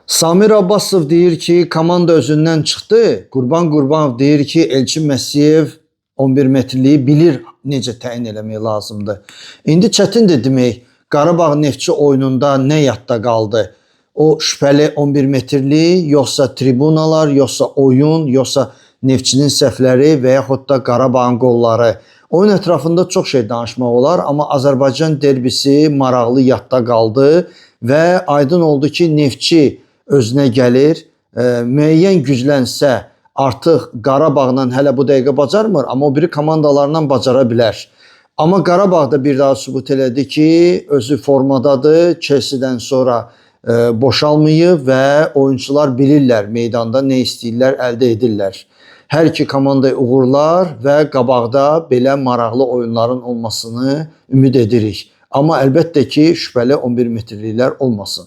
Samir Abbasov deyir ki, komanda özündən çıxdı. Qurban Qurbanov deyir ki, Elçin Məsiyev 11 metrliyi bilir necə təyin eləmək lazımdır. İndi çətindir demək, Qarabağ Neftçi oyununda nə yadda qaldı? O şübhəli 11 metrlik, yoxsa tribunalar, yoxsa oyun, yoxsa Neftçinin səhvləri və yaxud da Qarabağın qolları. Oyun ətrafında çox şey danışmaq olar, amma Azərbaycan derbisi maraqlı yadda qaldı və aydın oldu ki, Neftçi özünə gəlir, müəyyən güclənsə artıq Qarabağla hələ bu dəqiqə bacarmır, amma o biri komandalarla bacara bilər. Amma Qarabağ da bir daha sübut elədi ki, özü formadadır, Chelsea'dən sonra boşalmayıb və oyunçular bilirlər meydanda nə istəyirlər, əldə edirlər. Hər iki komandaya uğurlar və qabaqda belə maraqlı oyunların olmasını ümid edirik. Amma əlbəttə ki, şübhəli 11 metrliklər olmasın.